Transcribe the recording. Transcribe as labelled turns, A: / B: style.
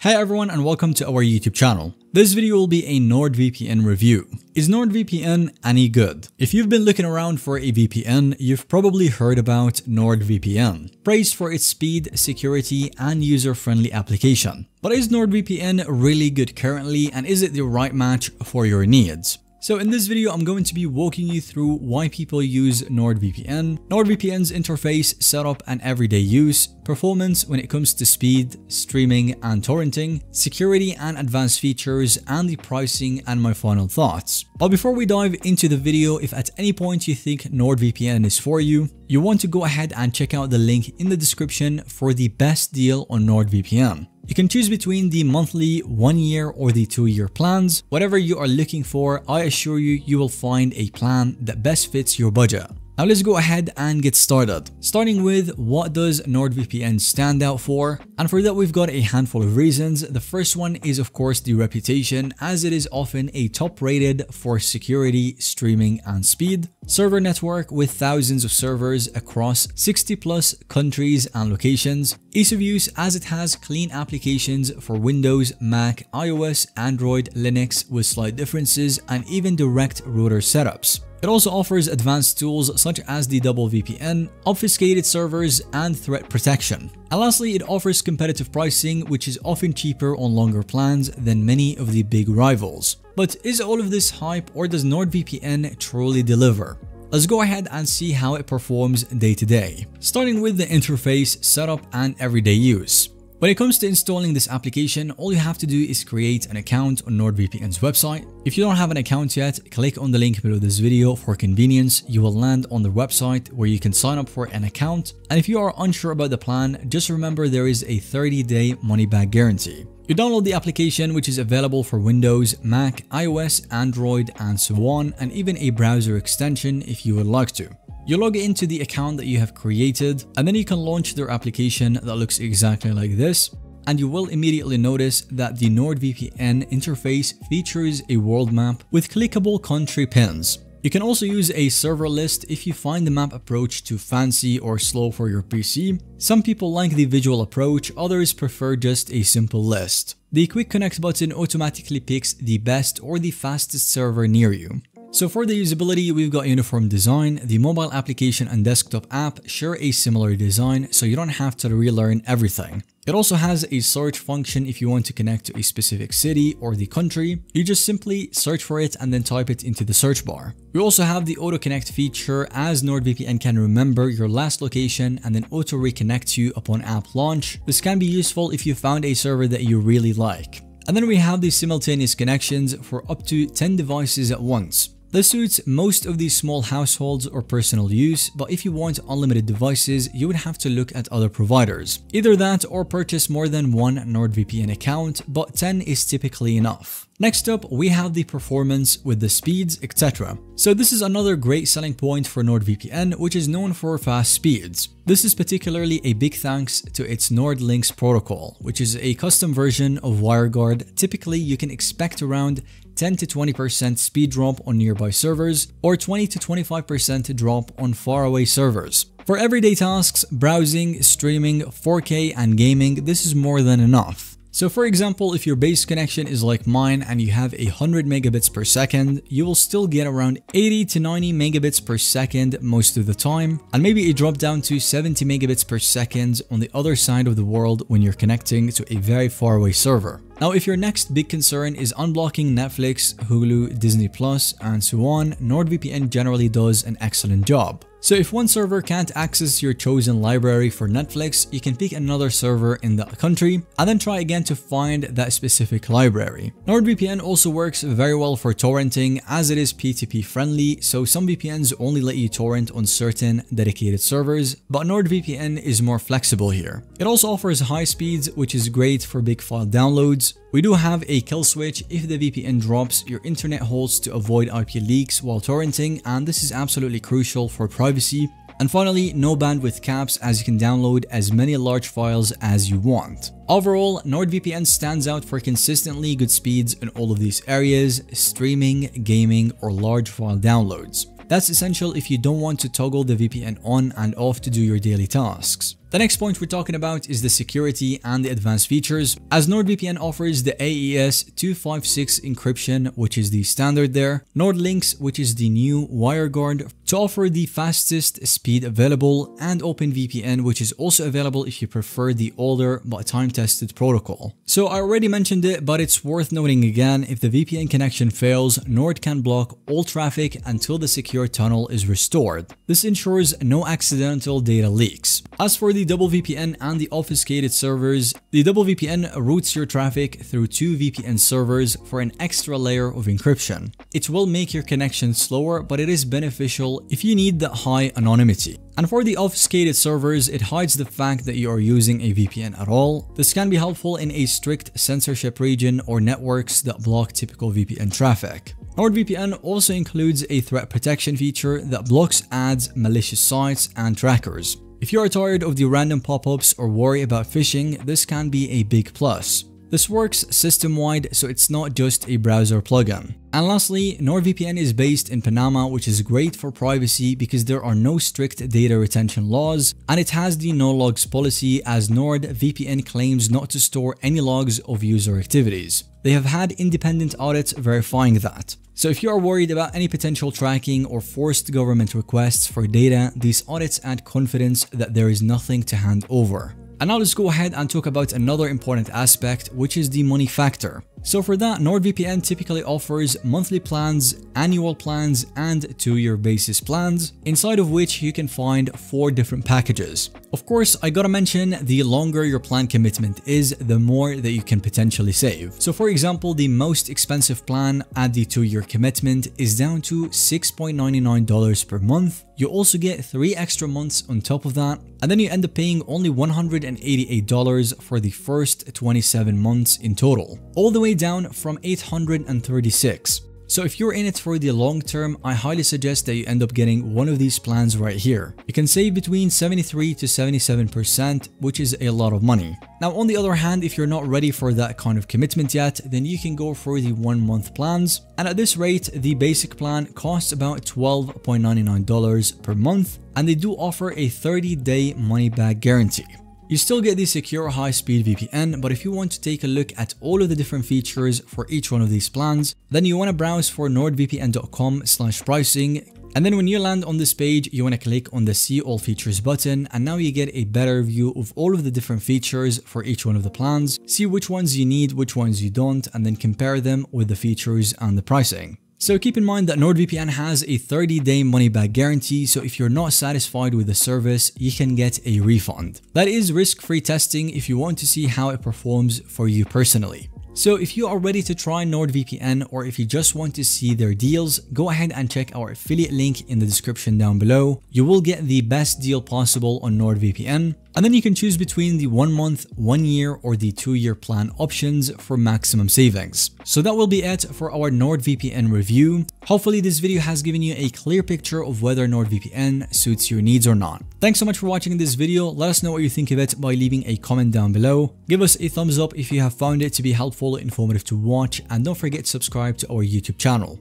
A: Hi everyone and welcome to our YouTube channel. This video will be a Nordvpn review. Is Nordvpn any good? If you've been looking around for a VPN, you've probably heard about Nordvpn, praised for its speed, security, and user-friendly application. But is Nordvpn really good currently, and is it the right match for your needs? So in this video, I'm going to be walking you through why people use Nordvpn, Nordvpn's interface, setup and everyday use, performance when it comes to speed, streaming and torrenting, security and advanced features, and the pricing and my final thoughts. But before we dive into the video, if at any point you think Nordvpn is for you, you want to go ahead and check out the link in the description for the best deal on Nordvpn. You can choose between the monthly, 1 year or the 2-year plans. Whatever you are looking for, I assure you, you will find a plan that best fits your budget. Now let's go ahead and get started. Starting with, what does Nordvpn stand out for? And for that, we've got a handful of reasons. The first one is of course the reputation, as it is often a top rated for security, streaming and speed. Server network with thousands of servers across 60 plus countries and locations. Ease of use, as it has clean applications for Windows, Mac, iOS, Android, Linux with slight differences, and even direct router setups. It also offers advanced tools such as the double VPN, obfuscated servers, and threat protection. And lastly, it offers competitive pricing, which is often cheaper on longer plans than many of the big rivals. But is all of this hype, or does Nordvpn truly deliver? Let's go ahead and see how it performs day to day. Starting with the interface, setup, and everyday use. When it comes to installing this application, all you have to do is create an account on NordVPN's website. If you don't have an account yet, click on the link below this video for convenience. You will land on the website where you can sign up for an account. And if you are unsure about the plan, just remember there is a 30-day money-back guarantee. You download the application, which is available for Windows, Mac, iOS, Android, and so on, and even a browser extension if you would like to. You log into the account that you have created, and then you can launch their application that looks exactly like this. And you will immediately notice that the NordVPN interface features a world map with clickable country pins. You can also use a server list if you find the map approach too fancy or slow for your PC. Some people like the visual approach, others prefer just a simple list. The quick connect button automatically picks the best or the fastest server near you. So for the usability, we've got uniform design. The mobile application and desktop app share a similar design, so you don't have to relearn everything. It also has a search function if you want to connect to a specific city or the country. You just simply search for it and then type it into the search bar. We also have the auto connect feature, as NordVPN can remember your last location and then auto reconnect you upon app launch. This can be useful if you found a server that you really like. And then we have the simultaneous connections for up to 10 devices at once. This suits most of these small households or personal use, but if you want unlimited devices, you would have to look at other providers. Either that or purchase more than one Nordvpn account, but 10 is typically enough. Next up, we have the performance with the speeds, etc. So this is another great selling point for NordVPN, which is known for fast speeds. This is particularly a big thanks to its NordLynx protocol, which is a custom version of WireGuard. Typically, you can expect around 10 to 20% speed drop on nearby servers, or 20 to 25% drop on faraway servers. For everyday tasks, browsing, streaming, 4K and gaming, this is more than enough. So for example, if your base connection is like mine and you have 100 megabits per second, you will still get around 80 to 90 megabits per second most of the time, and maybe a drop down to 70 megabits per second on the other side of the world when you're connecting to a very far away server. Now, if your next big concern is unblocking Netflix, Hulu, Disney Plus, and so on, NordVPN generally does an excellent job. So if one server can't access your chosen library for Netflix, you can pick another server in the country and then try again to find that specific library. NordVPN also works very well for torrenting, as it is P2P friendly, so some VPNs only let you torrent on certain dedicated servers, but NordVPN is more flexible here. It also offers high speeds, which is great for big file downloads. We do have a kill switch if the VPN drops your internet hosts to avoid IP leaks while torrenting, and this is absolutely crucial for privacy. And finally, no bandwidth caps, as you can download as many large files as you want. Overall, NordVPN stands out for consistently good speeds in all of these areas: streaming, gaming, or large file downloads. That's essential if you don't want to toggle the VPN on and off to do your daily tasks. The next point we're talking about is the security and the advanced features, as NordVPN offers the AES 256 encryption, which is the standard there, NordLynx, which is the new WireGuard to offer the fastest speed available, and OpenVPN, which is also available if you prefer the older but time-tested protocol. So I already mentioned it, but it's worth noting again, if the VPN connection fails, Nord can block all traffic until the secure tunnel is restored. This ensures no accidental data leaks. As for the double VPN and the obfuscated servers, the double VPN routes your traffic through 2 VPN servers for an extra layer of encryption. It will make your connection slower, but it is beneficial if you need that high anonymity. And for the obfuscated servers, it hides the fact that you are using a VPN at all. This can be helpful in a strict censorship region or networks that block typical VPN traffic. NordVPN also includes a threat protection feature that blocks ads, malicious sites, and trackers. If you are tired of the random pop-ups or worry about phishing, this can be a big plus. This works system-wide, so it's not just a browser plugin. And lastly, NordVPN is based in Panama, which is great for privacy because there are no strict data retention laws, and it has the no logs policy, as NordVPN claims not to store any logs of user activities. They have had independent audits verifying that. So if you are worried about any potential tracking or forced government requests for data, these audits add confidence that there is nothing to hand over. And now let's go ahead and talk about another important aspect, which is the money factor. So for that, NordVPN typically offers monthly plans, annual plans, and 2-year basis plans, inside of which you can find 4 different packages. Of course, I gotta mention, the longer your plan commitment is, the more that you can potentially save. So for example, the most expensive plan at the 2-year commitment is down to $6.99 per month. You also get 3 extra months on top of that, and then you end up paying only $188 for the first 27 months in total, all the way down from $836. So if you're in it for the long term, I highly suggest that you end up getting one of these plans right here. You can save between 73 to 77%, which is a lot of money. Now, on the other hand, if you're not ready for that kind of commitment yet, then you can go for the 1-month plans. And at this rate, the basic plan costs about $12.99 per month, and they do offer a 30-day money-back guarantee. You still get the secure high-speed VPN, but if you want to take a look at all of the different features for each one of these plans, then you want to browse for nordvpn.com/pricing, and then when you land on this page, you want to click on the See All Features button, and now you get a better view of all of the different features for each one of the plans, see which ones you need, which ones you don't, and then compare them with the features and the pricing. So keep in mind that NordVPN has a 30-day money-back guarantee, so if you're not satisfied with the service, you can get a refund. That is risk-free testing if you want to see how it performs for you personally. So if you are ready to try NordVPN, or if you just want to see their deals, go ahead and check our affiliate link in the description down below. You will get the best deal possible on NordVPN, and then you can choose between the 1-month, 1-year, or the 2-year plan options for maximum savings. So that will be it for our NordVPN review. Hopefully this video has given you a clear picture of whether NordVPN suits your needs or not. Thanks so much for watching this video. Let us know what you think of it by leaving a comment down below. Give us a thumbs up if you have found it to be helpful, informative to watch, and don't forget to subscribe to our YouTube channel.